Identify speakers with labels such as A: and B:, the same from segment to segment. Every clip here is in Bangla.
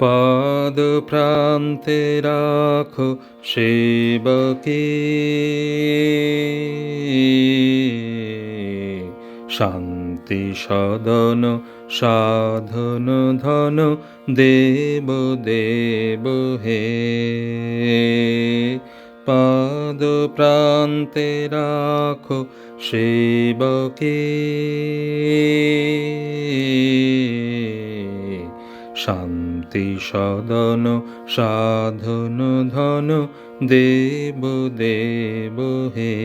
A: পাদ প্রান্তে রাখো সেবকে, শান্তি সদন সাধন ধন দেব দেব হে। পাদ প্রান্তে রাখো সেবকে, শান্তি সদন সাধন ধন দেব দেব হে।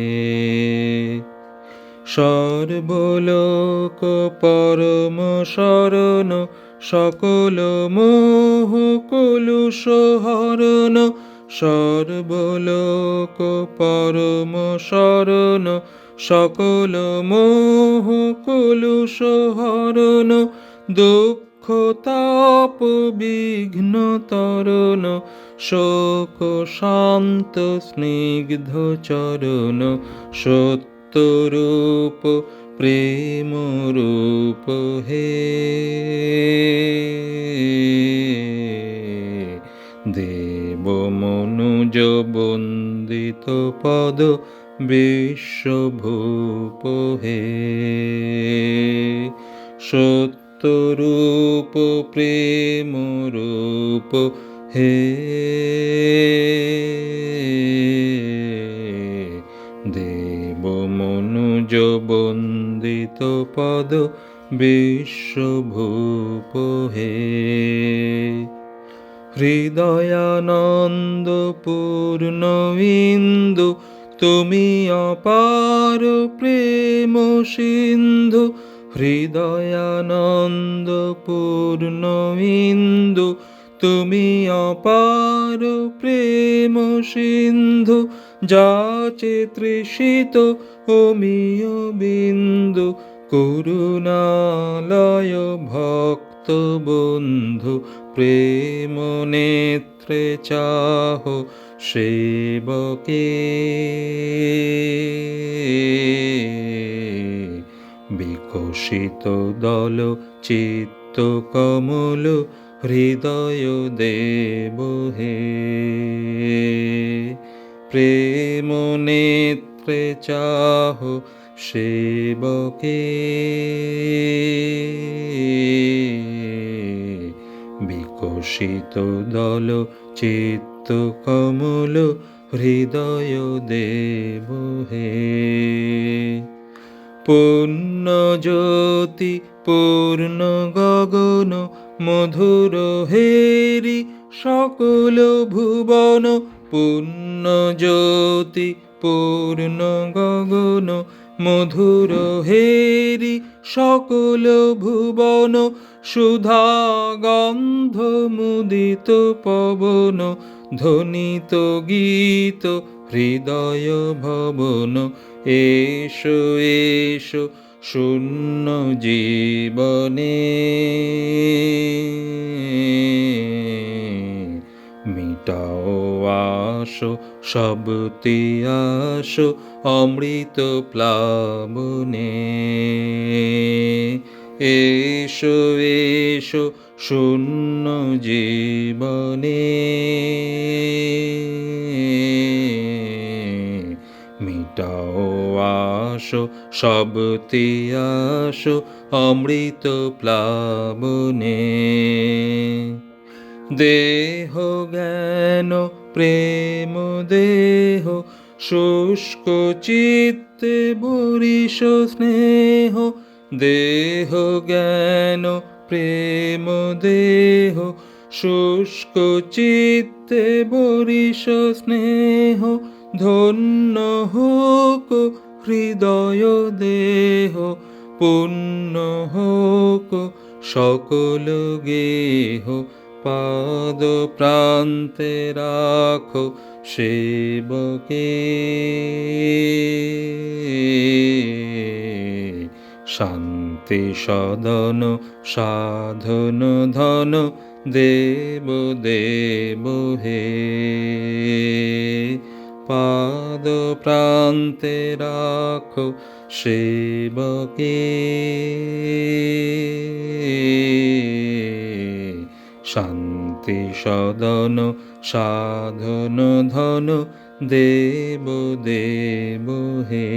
A: সর্বলোক পরম শরণ সকল মোহ কলুষ হরণ, সর্বলোক পরম শরণ সকল মোহ কলুষ হরণ, দুঃখ তাপ বিঘ্ন তরণ শোক শান্ত স্নিগ্ধ চরণ, সত্যরূপ প্রেম রূপ হে। দেব মনুজ বন্দিত পদ বিশ্বভূপ হে। সত্যরূপ প্রেম রূপ হে। দেব মনুজ বন্দিত পদ বিশ্বভূপ হে। হৃদয়ানন্দ পূর্ণ ইন্দু তুমি অপার প্রেম সিন্ধু, হৃদয়ানন্দ পূর্ণ ইন্দু তুমি অপার প্রেম সিন্ধু, যাচে তৃষিত অমিয় বিন্দু করুণালয় ভক্ত বন্ধু, প্রেম নেত্রে চাহ সেবকে। বিকশিত দল চিত্ত কমল হৃদয় দেব হে। প্রেম নেত্রে চাহ সেবকে। বিকশিত দল চিত্ত কমল হৃদয় দেব হে। পূর্ণ জ্যোতি পূর্ণ গগন মধুর হেরি সকল ভুবন, পূর্ণ জ্যোতি পূর্ণ গগন মধুর হেরি সকল ভুবন, সুধা গন্ধ মুদিত পবন ধ্বনিত গীত হৃদয় ভবন, এসো এসো শূন্য জীবনে। মিটাও আসো সব তিয়াসো অমৃত প্লাবনে, এসো এসো শূন্য জীবনে। মিটাও আসো সব তিয়াসো অমৃত প্লাবনে। দেহ জ্ঞান প্রেম দেহ শুষ্ক চিত্তে বরিষ স্নেহ, দেহ জ্ঞান প্রেম দেহ শুষ্ক চিত্তে বরিষ স্নেহ, ধন্য হোক হৃদয় দেহ পুণ্য হোক সকল গেহ, পাদ প্রান্তে রাখো সেবকে। শান্তি সদন সাধন ধন দেব দেব হে। পাদ প্রান্তে রাখো সেবকে। শান্তি শান্তি সদন সাধন ধন দেব দেব হে।